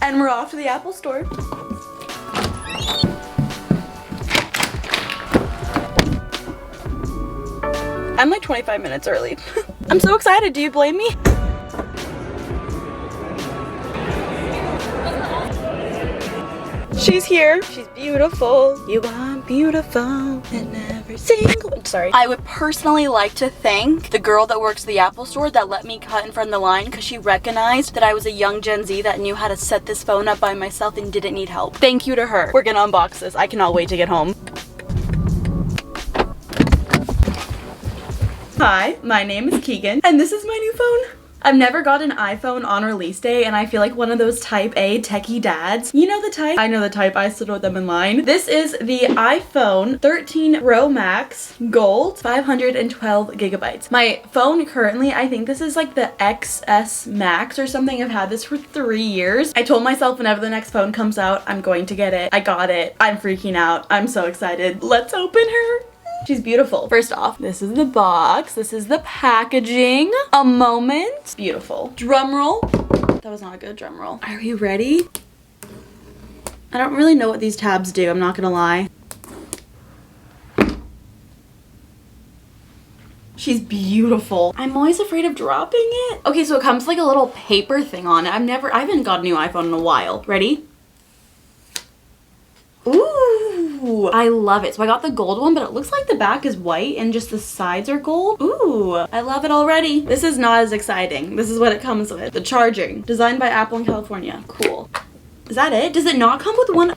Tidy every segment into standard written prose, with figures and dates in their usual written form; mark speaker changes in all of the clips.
Speaker 1: And we're off to the Apple store. I'm like 25 minutes early. I'm so excited. Do you blame me? She's here. She's beautiful. You are beautiful in every single... Sorry. I would personally like to thank the girl that works at the Apple store that let me cut in front of the line because she recognized that I was a young Gen Z that knew how to set this phone up by myself and didn't need help. Thank you to her. We're gonna unbox this. I cannot wait to get home. Hi, my name is Keegan, and this is my new phone. I've never got an iPhone on release day, and I feel like one of those type A techie dads. You know the type? I know the type. I stood with them in line. This is the iPhone 13 Pro Max Gold, 512 gigabytes. My phone currently, I think this is like the XS Max or something. I've had this for 3 years. I told myself whenever the next phone comes out, I'm going to get it. I got it. I'm freaking out. I'm so excited. Let's open her. She's beautiful. First off, this is the box. This is the packaging. A moment. Beautiful. Drum roll. That was not a good drum roll. Are you ready? I don't really know what these tabs do, I'm not gonna lie. She's beautiful. I'm always afraid of dropping it. Okay, so it comes with like a little paper thing on it. I haven't got a new iPhone in a while. Ready? Ooh, I love it. So I got the gold one, but it looks like the back is white and just the sides are gold. Ooh, I love it already. This is not as exciting. This is what it comes with. The charging, designed by Apple in California. Cool. Is that it? Does it not come with one?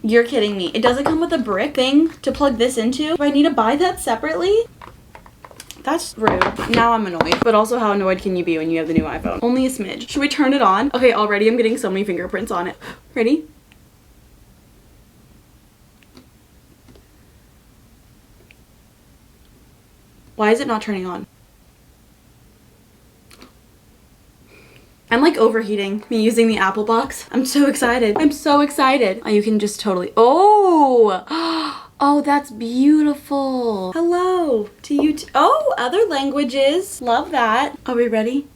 Speaker 1: You're kidding me. It doesn't come with a brick thing to plug this into? Do I need to buy that separately? That's rude. Now I'm annoyed. But also, how annoyed can you be when you have the new iPhone? Only a smidge. Should we turn it on? Okay, already I'm getting so many fingerprints on it. Ready? Why is it not turning on? I'm like overheating me using the Apple box. I'm so excited. I'm so excited. Oh, you can just totally, oh, oh, that's beautiful. Hello to you too. Oh, other languages. Love that. Are we ready?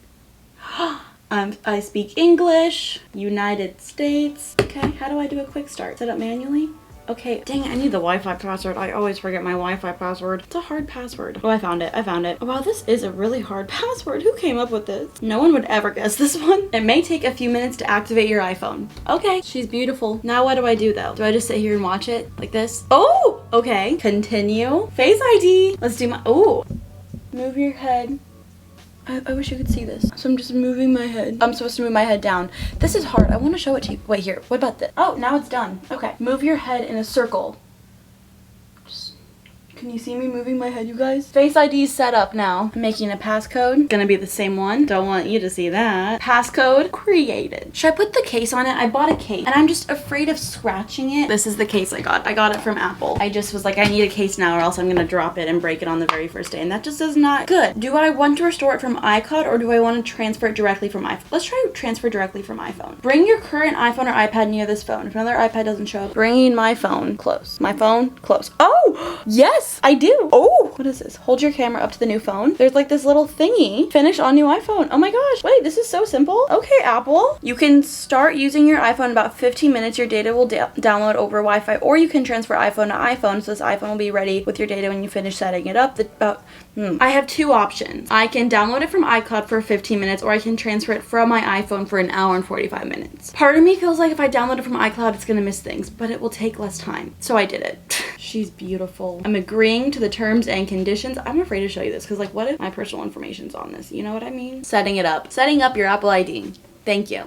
Speaker 1: I speak English, United States. Okay, how do I do a quick start? Set up manually? Okay, dang it, I need the Wi-Fi password. I always forget my Wi-Fi password. It's a hard password. Oh, I found it. I found it. Oh, wow, this is a really hard password. Who came up with this? No one would ever guess this one. It may take a few minutes to activate your iPhone. Okay, she's beautiful. Now what do I do though? Do I just sit here and watch it like this? Oh, okay. Continue. Face ID. Let's do my, oh. Move your head. I wish you could see this. So I'm just moving my head. I'm supposed to move my head down. This is hard. I want to show it to you. Wait, here. What about this? Oh, now it's done. Okay. Move your head in a circle. Can you see me moving my head, you guys? Face ID is set up now. I'm making a passcode. Gonna be the same one. Don't want you to see that. Passcode created. Should I put the case on it? I bought a case and I'm just afraid of scratching it. This is the case I got. I got it from Apple. I just was like, I need a case now or else I'm gonna drop it and break it on the very first day. And that just is not good. Do I want to restore it from iCloud or do I want to transfer it directly from iPhone? Let's try transfer directly from iPhone. Bring your current iPhone or iPad near this phone. If another iPad doesn't show up, bringing my phone close. My phone close. Oh, yes. I do. Oh, what is this? Hold your camera up to the new phone. There's like this little thingy. Finish on new iPhone. Oh my gosh. Wait, this is so simple. Okay, Apple. You can start using your iPhone in about 15 minutes. Your data will download over Wi-Fi, or you can transfer iPhone to iPhone. So this iPhone will be ready with your data when you finish setting it up. I have two options. I can download it from iCloud for 15 minutes, or I can transfer it from my iPhone for an hour and 45 minutes. Part of me feels like if I download it from iCloud, it's gonna miss things, but it will take less time. So I did it. She's beautiful. I'm agreeing to the terms and conditions. I'm afraid to show you this because like what if my personal information's on this? You know what I mean? Setting it up. Setting up your Apple ID. Thank you.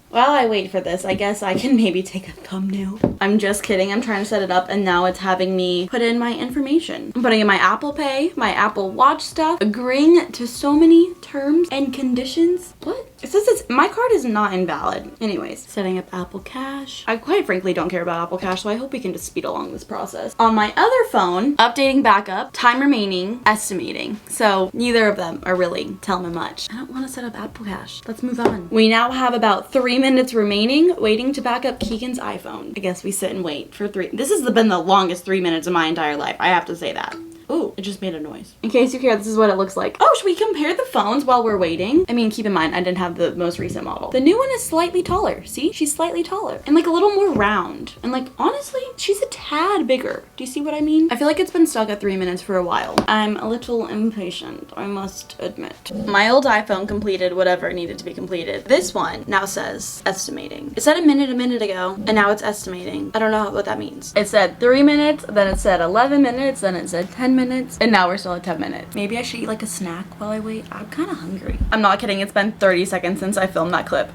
Speaker 1: While I wait for this, I guess I can maybe take a thumbnail. I'm just kidding. I'm trying to set it up and now it's having me put in my information. I'm putting in my Apple Pay, my Apple Watch stuff, agreeing to so many terms and conditions. What? It says my card is not invalid. Anyways, setting up Apple Cash. I quite frankly don't care about Apple Cash, so I hope we can just speed along this process. On my other phone, updating backup, time remaining, estimating. So neither of them are really telling me much. I don't want to set up Apple Cash. Let's move on. We now have about 3 minutes remaining waiting to back up Keegan's iPhone. I guess we sit and wait for 3. This has been the longest 3 minutes of my entire life. I have to say that. Ooh, it just made a noise. In case you care, this is what it looks like. Oh, should we compare the phones while we're waiting? I mean, keep in mind, I didn't have the most recent model. The new one is slightly taller. See? She's slightly taller. And like a little more round. And like, honestly, she's a tad bigger. Do you see what I mean? I feel like it's been stuck at 3 minutes for a while. I'm a little impatient, I must admit. My old iPhone completed whatever it needed to be completed. This one now says estimating. It said a minute ago, and now it's estimating. I don't know what that means. It said 3 minutes, then it said 11 minutes, then it said 10 minutes, and now we're still at 10 minutes. Maybe I should eat like a snack while I wait. I'm kind of hungry. I'm not kidding. It's been 30 seconds since I filmed that clip.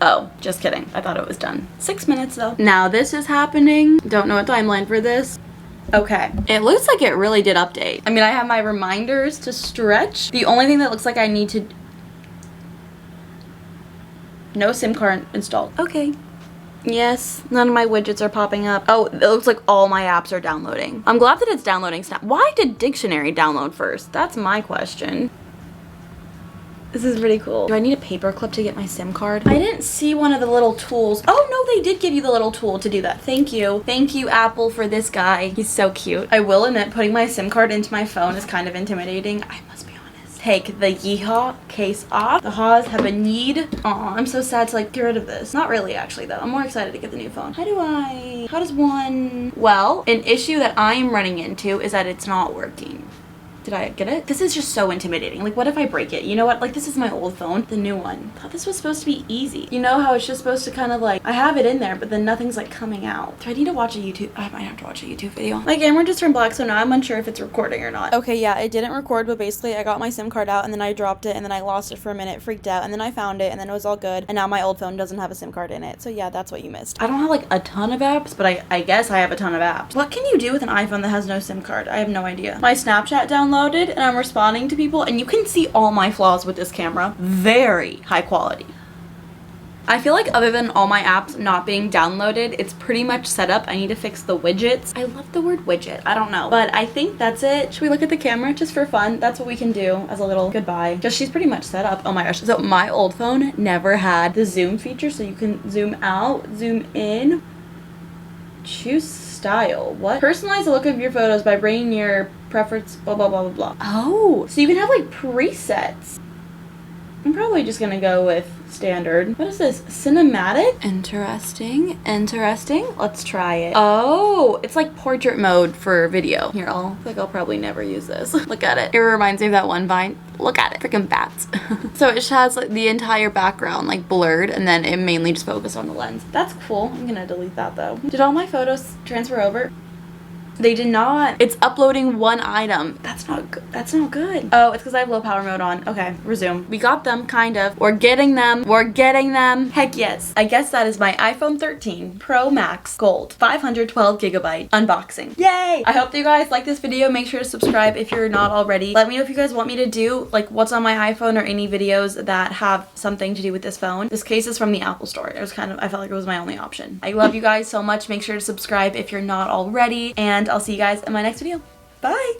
Speaker 1: Oh, just kidding. I thought it was done. 6 minutes though. Now this is happening. Don't know a timeline for this. Okay, it looks like it really did update. I mean, I have my reminders to stretch. The only thing that looks like I need to... No SIM card installed. Okay. Yes, none of my widgets are popping up. Oh, it looks like all my apps are downloading. I'm glad that it's downloading Snap. Why did Dictionary download first? That's my question. This is pretty cool. Do I need a paper clip to get my SIM card? I didn't see one of the little tools. Oh no, they did give you the little tool to do that. Thank you. Thank you, Apple, for this guy. He's so cute. I will admit, putting my SIM card into my phone is kind of intimidating. I must be honest. Take the yeehaw case off. The haws have a need. Aw, I'm so sad to like get rid of this. Not really actually though. I'm more excited to get the new phone. How does one? Well, an issue that I am running into is that it's not working. Did I get it? This is just so intimidating. Like, what if I break it? You know what? Like, this is my old phone, the new one. I thought this was supposed to be easy. You know how it's just supposed to kind of like, I have it in there, but then nothing's like coming out. Do I need to watch a YouTube? I might have to watch a YouTube video. My camera just turned black, so now I'm unsure if it's recording or not. Okay, yeah, it didn't record, but basically I got my SIM card out and then I dropped it and then I lost it for a minute, freaked out, and then I found it and then it was all good. And now my old phone doesn't have a SIM card in it. So yeah, that's what you missed. I don't have like a ton of apps, but I guess I have a ton of apps. What can you do with an iPhone that has no SIM card? I have no idea. My Snapchat downloaded and I'm responding to people and you can see all my flaws with this camera. Very high quality. I feel like other than all my apps not being downloaded, it's pretty much set up. I need to fix the widgets. I love the word widget. I don't know. But I think that's it. Should we look at the camera just for fun? That's what we can do as a little goodbye. Just she's pretty much set up. Oh my gosh. So my old phone never had the zoom feature. So you can zoom out, zoom in, choose style. What? Personalize the look of your photos by bringing your preference, blah, blah, blah, blah, blah. Oh, so you can have like presets. I'm probably just gonna go with standard. What is this? Cinematic? Interesting. Let's try it. Oh, it's like portrait mode for video. Here, I think I'll probably never use this. Look at it. It reminds me of that one Vine. Look at it. Freaking bats. So it just has like the entire background like blurred and then it mainly just focused on the lens. That's cool. I'm gonna delete that though. Did all my photos transfer over? They did not. It's uploading one item. That's not good. That's not good. Oh, it's because I have low power mode on. Okay, resume. We got them, kind of. We're getting them. We're getting them. Heck yes. I guess that is my iPhone 13 Pro Max Gold 512 gigabyte unboxing. Yay! I hope that you guys like this video. Make sure to subscribe if you're not already. Let me know if you guys want me to do like what's on my iPhone or any videos that have something to do with this phone. This case is from the Apple Store. It was kind of, I felt like it was my only option. I love you guys so much. Make sure to subscribe if you're not already. And I'll see you guys in my next video. Bye!